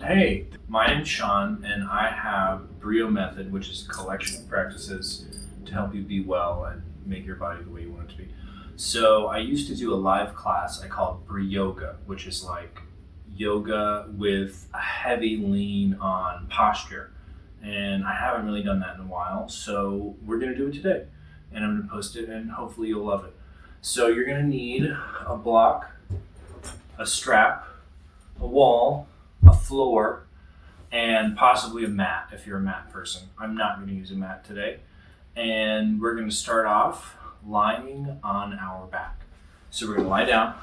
Hey, my name's Sean, and I have Brio Method, which is a collection of practices to help you be well and make your body the way you want it to be. So I used to do a live class I called Brioga, which is like yoga with a heavy lean on posture. And I haven't really done that in a while, so we're gonna do it today. And I'm gonna post it, and hopefully you'll love it. So you're gonna need a block, a strap, a wall, a floor, and possibly a mat if you're a mat person. I'm not going to use a mat today. And we're going to start off lying on our back. So we're going to lie down,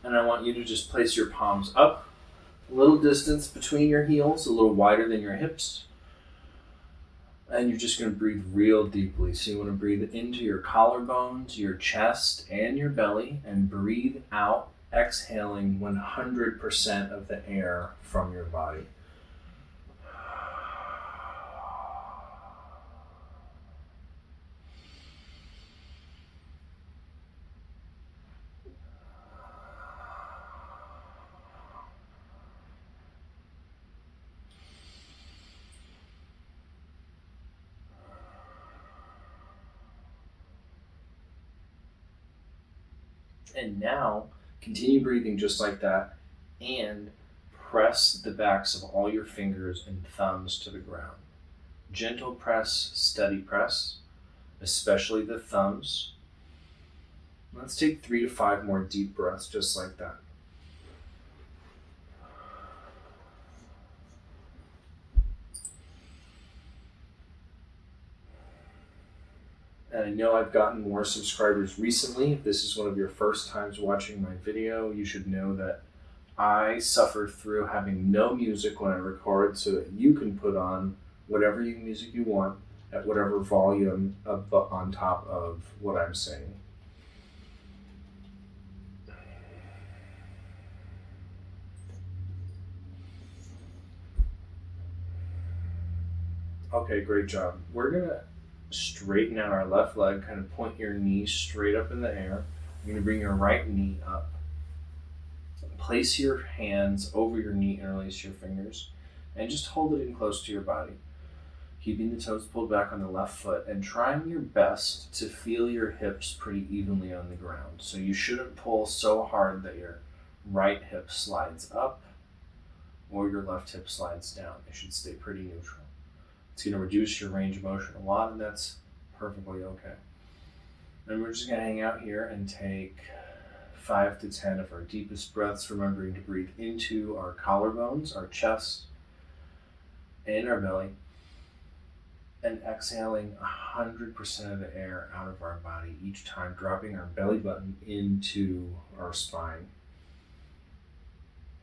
and I want you to just place your palms up, a little distance between your heels, a little wider than your hips. And you're just going to breathe real deeply. So you want to breathe into your collarbones, your chest, and your belly, and breathe out, exhaling 100% of the air from your body. And now, continue breathing just like that, and press the backs of all your fingers and thumbs to the ground. Gentle press, steady press, especially the thumbs. Let's take 3 to 5 more deep breaths just like that. And I know I've gotten more subscribers recently. If this is one of your first times watching my video, you should know that I suffer through having no music when I record so that you can put on whatever music you want at whatever volume on top of what I'm saying. Okay, great job. We're gonna straighten out our left leg, kind of point your knee straight up in the air. You're gonna bring your right knee up. Place your hands over your knee, interlace your fingers, and just hold it in close to your body. Keeping the toes pulled back on the left foot and trying your best to feel your hips pretty evenly on the ground. So you shouldn't pull so hard that your right hip slides up or your left hip slides down. It should stay pretty neutral. It's going to reduce your range of motion a lot, and that's perfectly okay. And we're just going to hang out here and take 5 to 10 of our deepest breaths, remembering to breathe into our collarbones, our chest, and our belly, and exhaling 100% of the air out of our body each time, dropping our belly button into our spine.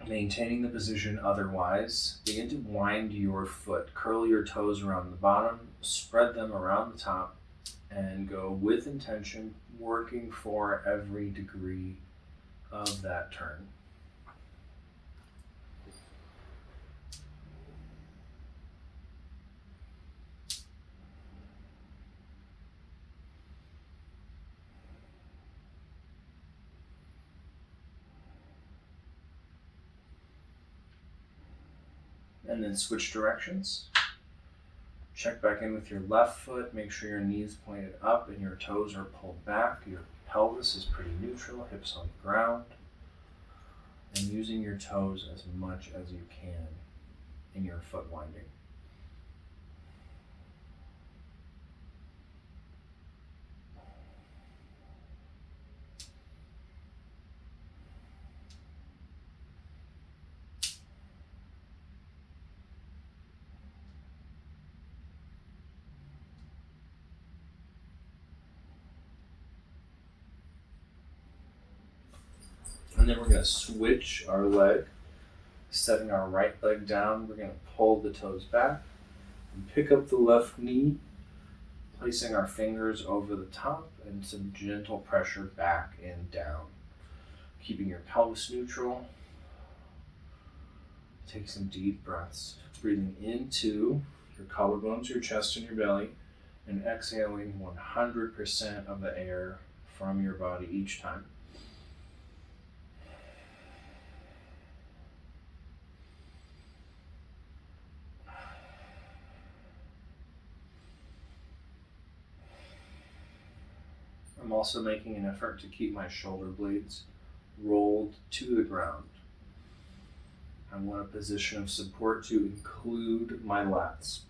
Maintaining the position otherwise, begin to wind your foot, curl your toes around the bottom, spread them around the top, and go with intention, working for every degree of that turn. And then switch directions. Check back in with your left foot. Make sure your knees pointed up and your toes are pulled back. Your pelvis is pretty neutral, hips on the ground. And using your toes as much as you can in your foot winding. And then we're going to switch our leg, setting our right leg down. We're going to pull the toes back and pick up the left knee, placing our fingers over the top and some gentle pressure back and down. Keeping your pelvis neutral. Take some deep breaths, breathing into your collarbones, your chest, and your belly, and exhaling 100% of the air from your body each time. I'm also making an effort to keep my shoulder blades rolled to the ground. I want a position of support to include my lats.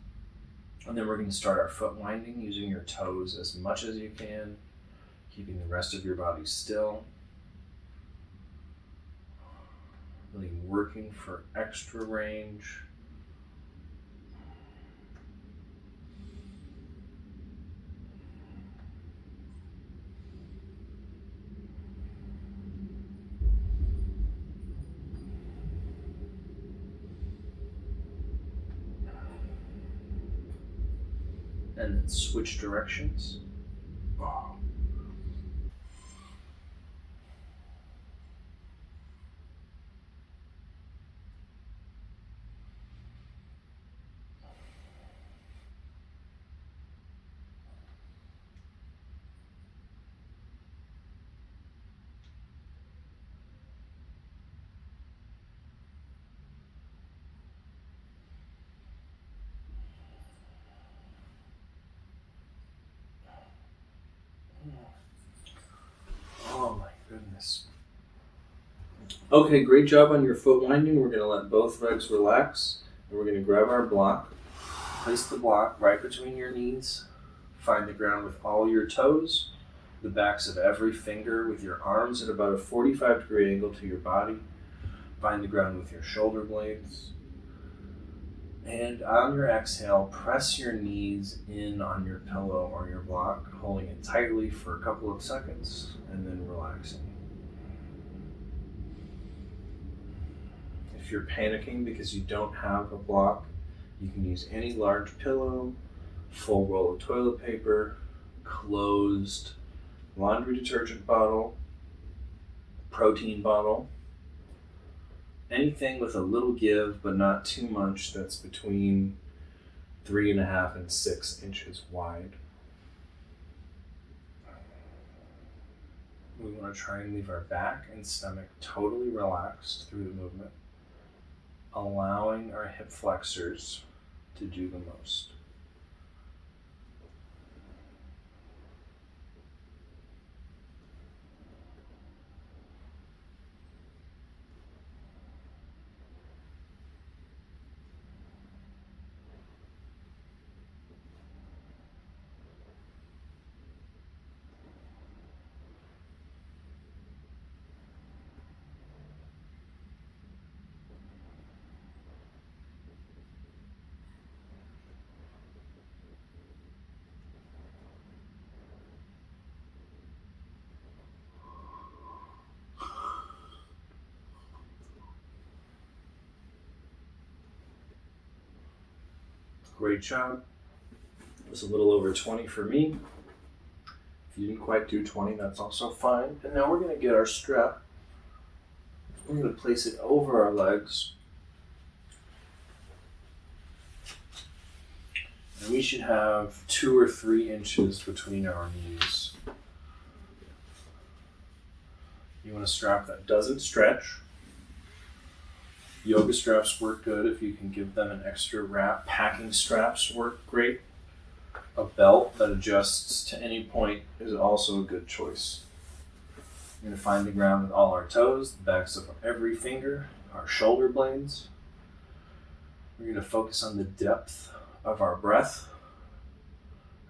And then we're going to start our foot winding using your toes as much as you can, keeping the rest of your body still. Really working for extra range. And then switch directions. Oh my goodness. Okay, great job on your foot winding. We're going to let both legs relax. And we're going to grab our block. Place the block right between your knees. Find the ground with all your toes, the backs of every finger with your arms at about a 45-degree angle to your body. Find the ground with your shoulder blades. And on your exhale, press your knees in on your pillow or your block, holding it tightly for a couple of seconds, and then relaxing. If you're panicking because you don't have a block, you can use any large pillow, full roll of toilet paper, closed laundry detergent bottle, protein bottle, anything with a little give but not too much that's between 3.5 and 6 inches wide. We want to try and leave our back and stomach totally relaxed through the movement, allowing our hip flexors to do the most. Great job. It was a little over 20 for me. If you didn't quite do 20, that's also fine. And now we're going to get our strap. We're going to place it over our legs. And we should have 2 or 3 inches between our knees. You want a strap that doesn't stretch. Yoga straps work good if you can give them an extra wrap. Packing straps work great. A belt that adjusts to any point is also a good choice. We're going to find the ground with all our toes, the backs of every finger, our shoulder blades. We're going to focus on the depth of our breath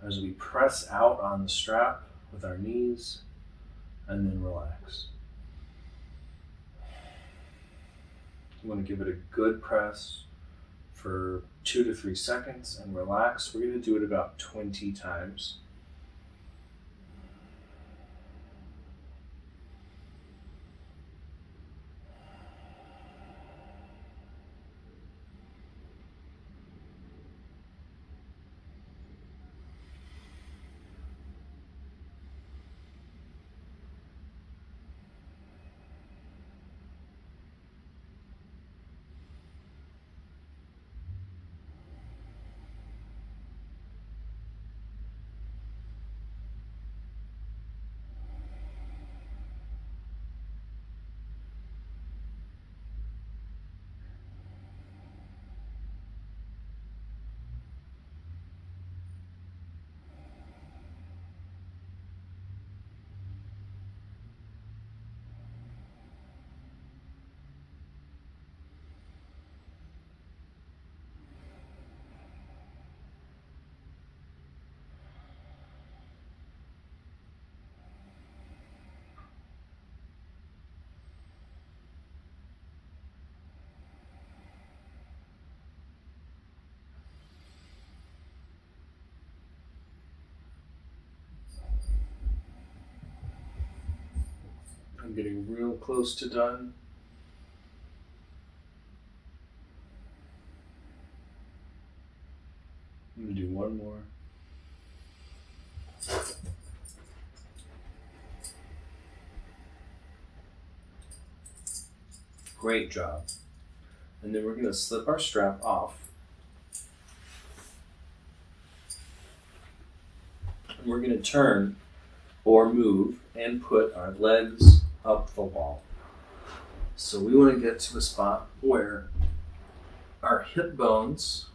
as we press out on the strap with our knees and then relax. You want to give it a good press for 2 to 3 seconds and relax. We're going to do it about 20 times. I'm getting real close to done. I'm going to do one more. Great job. And then we're going to slip our strap off. And we're going to turn or move and put our legs up the wall. So we want to get to a spot where our hip bones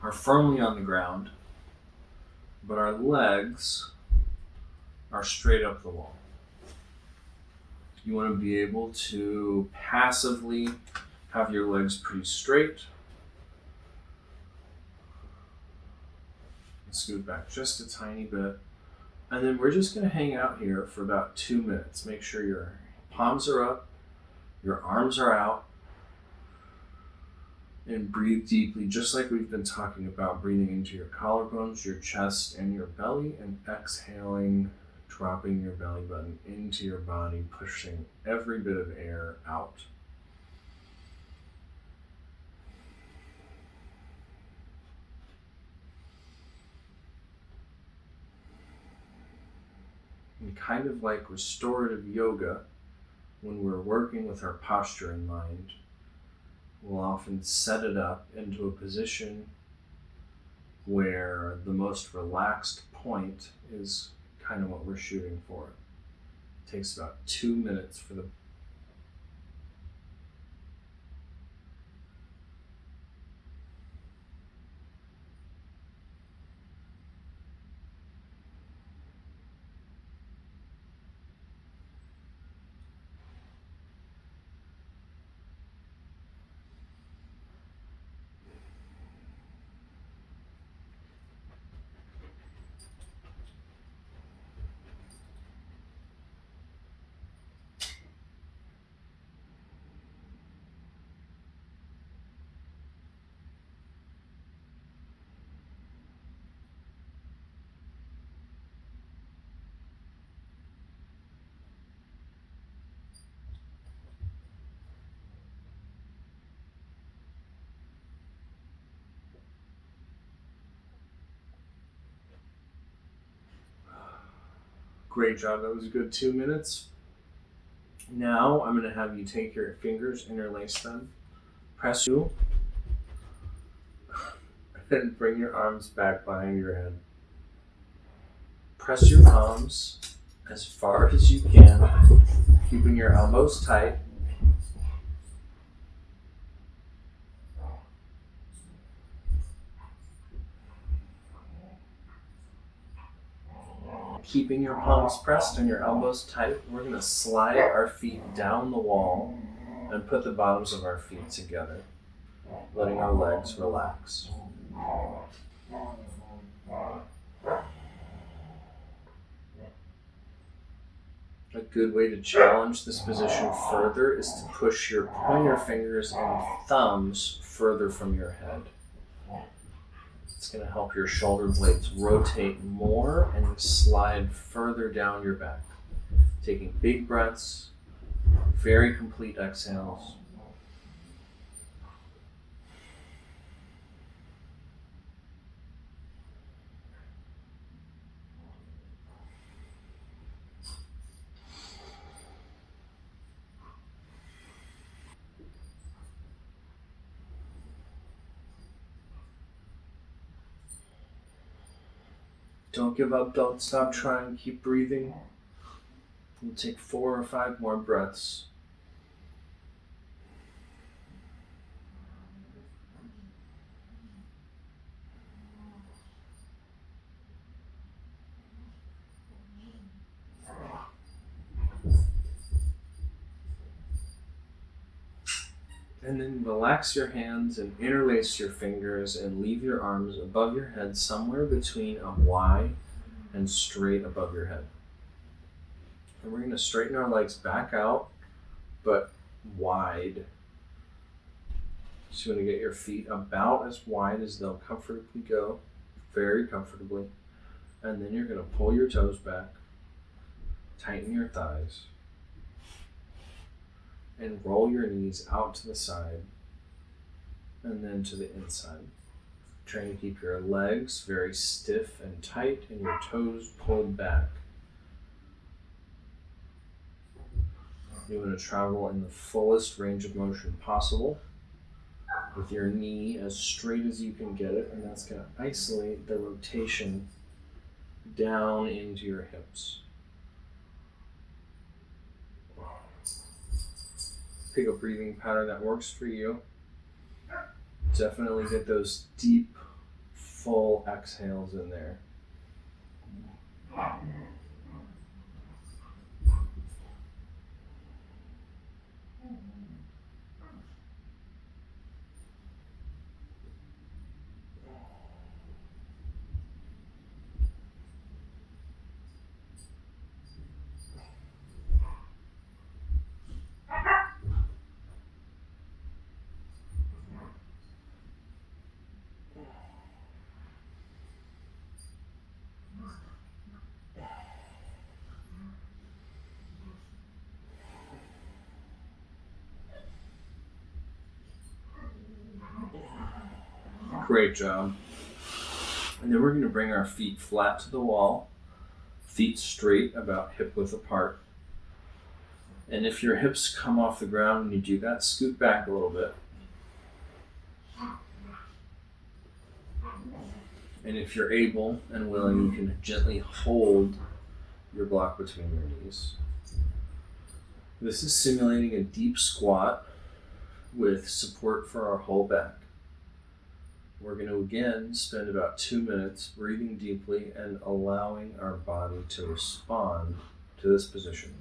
are firmly on the ground, but our legs are straight up the wall. You want to be able to passively have your legs pretty straight. And scoot back just a tiny bit. And then we're just going to hang out here for about 2 minutes. Make sure your palms are up, your arms are out, and breathe deeply, just like we've been talking about, breathing into your collarbones, your chest, and your belly, and exhaling, dropping your belly button into your body, pushing every bit of air out. And kind of like restorative yoga, when we're working with our posture in mind, we'll often set it up into a position where the most relaxed point is kind of what we're shooting for. It takes about 2 minutes for the Great job. That was a good 2 minutes. Now I'm going to have you take your fingers, interlace them, press you, and bring your arms back behind your head. Press your palms as far as you can, keeping your elbows tight. Keeping your palms pressed and your elbows tight, we're going to slide our feet down the wall and put the bottoms of our feet together, letting our legs relax. A good way to challenge this position further is to push your pointer fingers and thumbs further from your head. It's going to help your shoulder blades rotate more and slide further down your back. Taking big breaths, very complete exhales. Don't give up, don't stop trying, keep breathing. We'll take 4 or 5 more breaths. And then relax your hands and interlace your fingers and leave your arms above your head, somewhere between a Y and straight above your head. And we're going to straighten our legs back out, but wide. So you want to get your feet about as wide as they'll comfortably go, very comfortably. And then you're going to pull your toes back, tighten your thighs. and roll your knees out to the side and then to the inside. Trying to keep your legs very stiff and tight and your toes pulled back. You want to travel in the fullest range of motion possible with your knee as straight as you can get it, and that's going to isolate the rotation down into your hips. Pick a breathing pattern that works for you. Definitely get those deep, full exhales in there. Great job. And then we're going to bring our feet flat to the wall, feet straight, about hip width apart. And if your hips come off the ground when you do that, scoot back a little bit. And if you're able and willing, you can gently hold your block between your knees. This is simulating a deep squat with support for our whole back. We're going to again spend about 2 minutes breathing deeply and allowing our body to respond to this position.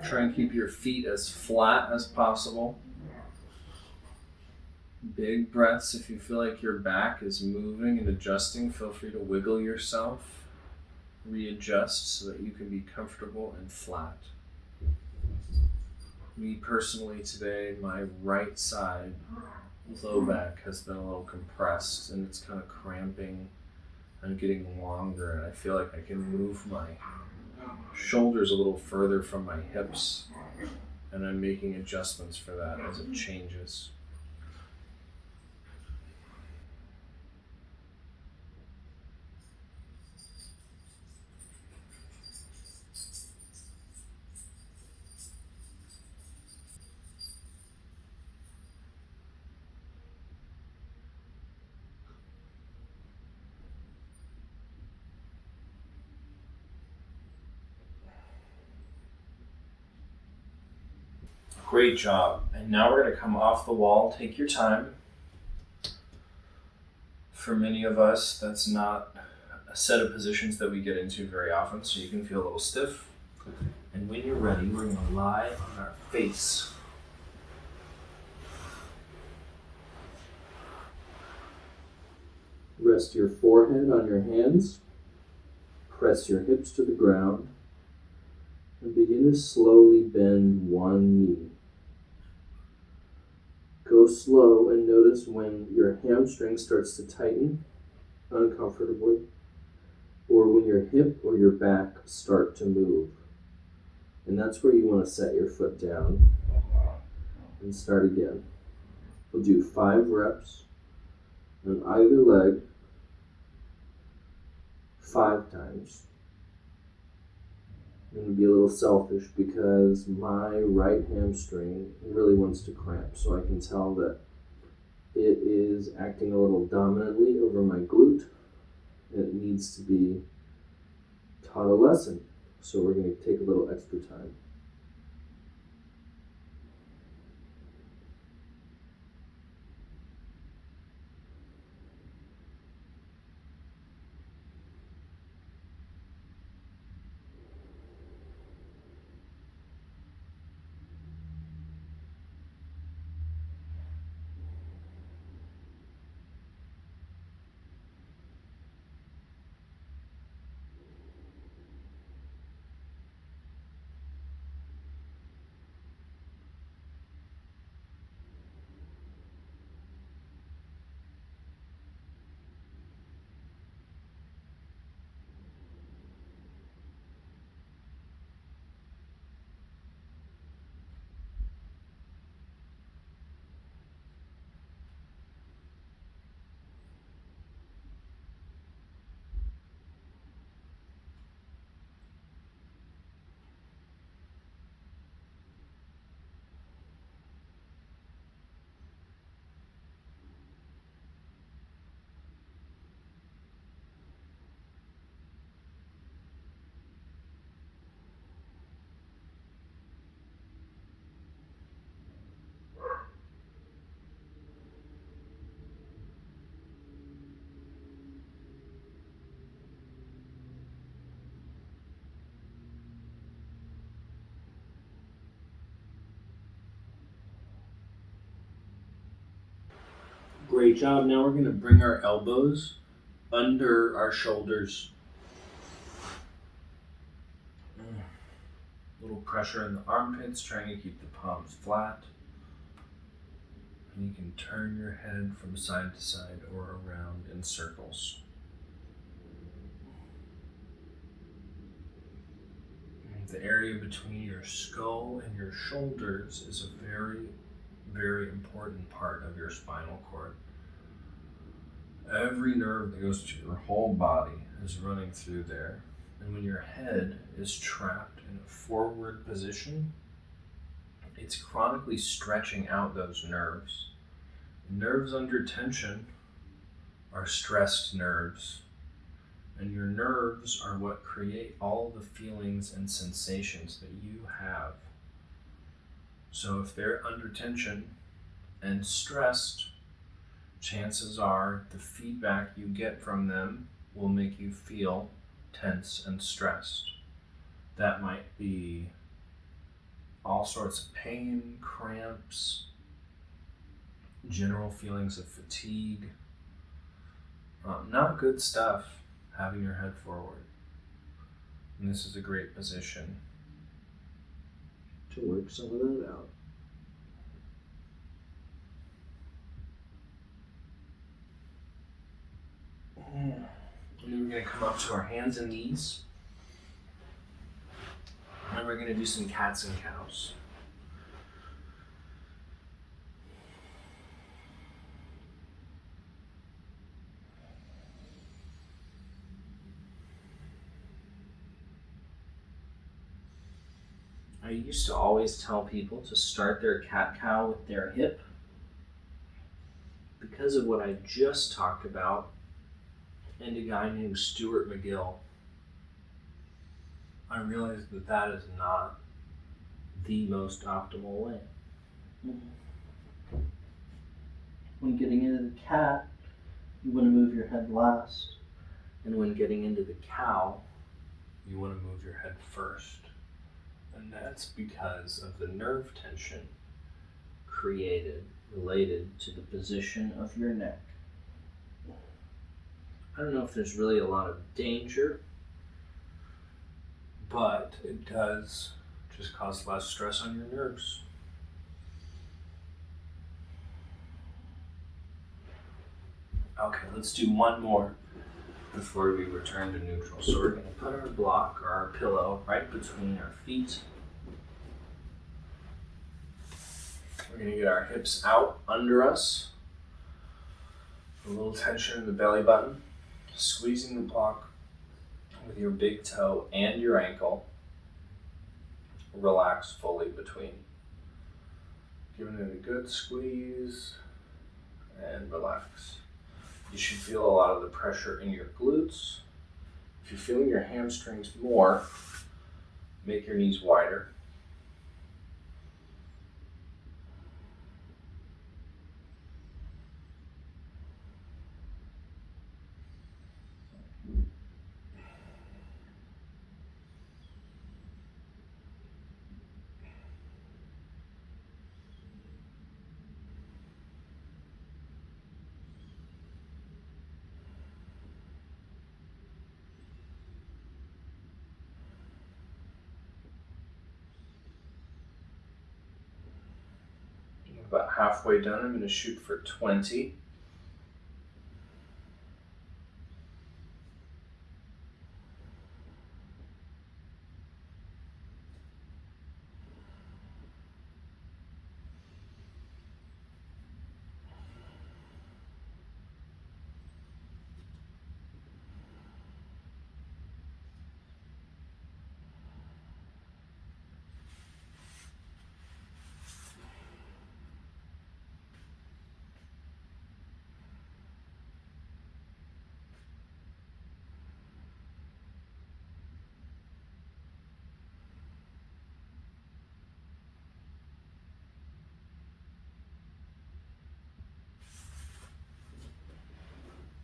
Try and keep your feet as flat as possible. Big breaths. If you feel like your back is moving and adjusting, feel free to wiggle yourself, readjust so that you can be comfortable and flat. Me personally today, my right side low back has been a little compressed and it's kind of cramping and getting longer, and I feel like I can move my shoulders a little further from my hips, and I'm making adjustments for that as it changes. Great job. And now we're going to come off the wall. Take your time. For many of us, that's not a set of positions that we get into very often, so you can feel a little stiff. And when you're ready, we're going to lie on our face. Rest your forehead on your hands. Press your hips to the ground. And begin to slowly bend one knee. Go slow and notice when your hamstring starts to tighten uncomfortably, or when your hip or your back start to move. And that's where you want to set your foot down and start again. We'll do 5 reps on either leg 5 times. I'm going to be a little selfish because my right hamstring really wants to cramp, so I can tell that it is acting a little dominantly over my glute, and it needs to be taught a lesson. So we're going to take a little extra time. Great job. Now we're going to bring our elbows under our shoulders. A little pressure in the armpits, trying to keep the palms flat. And you can turn your head from side to side or around in circles. The area between your skull and your shoulders is a very, very important part of your spinal cord. Every nerve that goes to your whole body is running through there. And when your head is trapped in a forward position, it's chronically stretching out those nerves. Nerves under tension are stressed nerves. And your nerves are what create all the feelings and sensations that you have. So if they're under tension and stressed, chances are the feedback you get from them will make you feel tense and stressed. That might be all sorts of pain, cramps, general feelings of fatigue. Not good stuff. Having your head forward. And this is a great position to work some of that out. And then we're going to come up to our hands and knees. And we're going to do some cats and cows. I used to always tell people to start their cat-cow with their hip. Because of what I just talked about, and a guy named Stuart McGill, I realized that that is not the most optimal way. When getting into the cat, you want to move your head last. And when getting into the cow, you want to move your head first. And that's because of the nerve tension related to the position of your neck. I don't know if there's really a lot of danger, but it does just cause less stress on your nerves. Okay, let's do one more before we return to neutral. So we're going to put our block or our pillow right between our feet. We're going to get our hips out under us. A little tension in the belly button. Squeezing the block with your big toe and your ankle. Relax fully between. Giving it a good squeeze and relax. You should feel a lot of the pressure in your glutes. If you're feeling your hamstrings more, make your knees wider. About halfway done, I'm going to shoot for 20.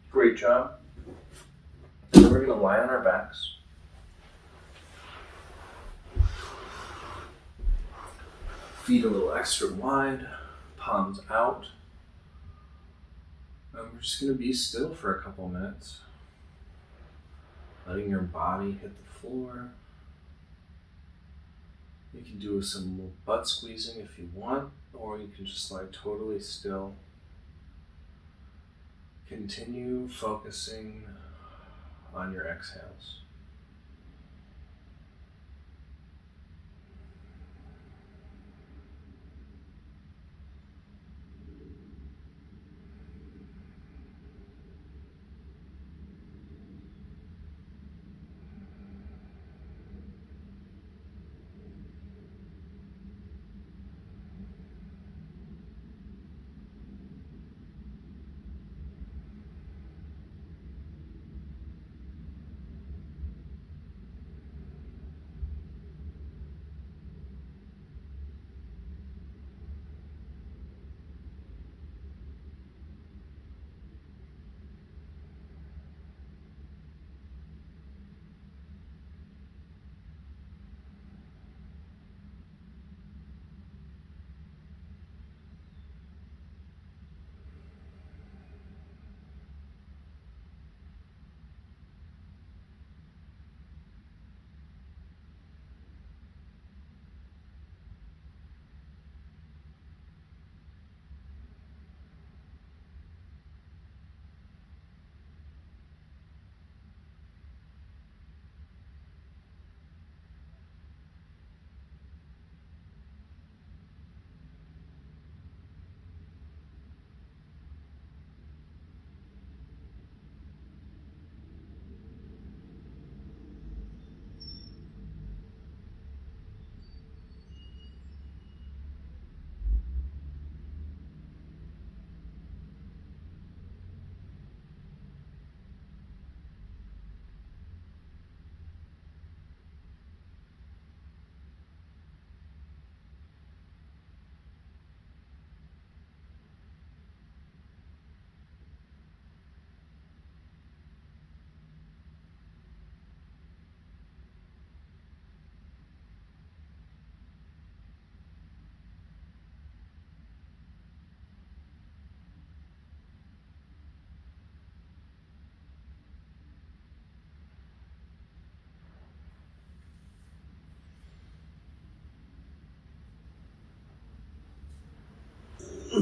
Great job. And then we're going to lie on our backs. Feet a little extra wide, palms out. And we're just going to be still for a couple minutes, letting your body hit the floor. You can do some butt squeezing if you want, or you can just lie totally still. Continue focusing on your exhales.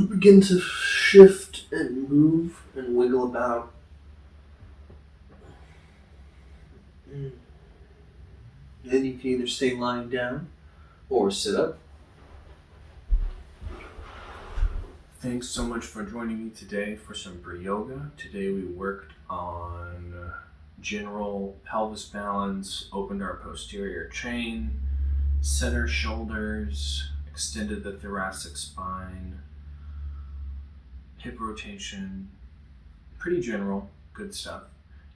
Begin to shift and move and wiggle about. And you can either stay lying down or sit up. Thanks so much for joining me today for some Brioga. Today we worked on general pelvis balance, opened our posterior chain, set our shoulders, extended the thoracic spine, hip rotation, pretty general, good stuff.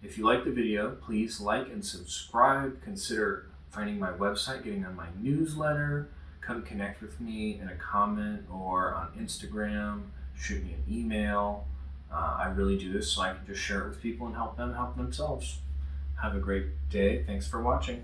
If you like the video, please like and subscribe. Consider finding my website, getting on my newsletter. Come connect with me in a comment or on Instagram. Shoot me an email. I really do this so I can just share it with people and help them help themselves. Have a great day. Thanks for watching.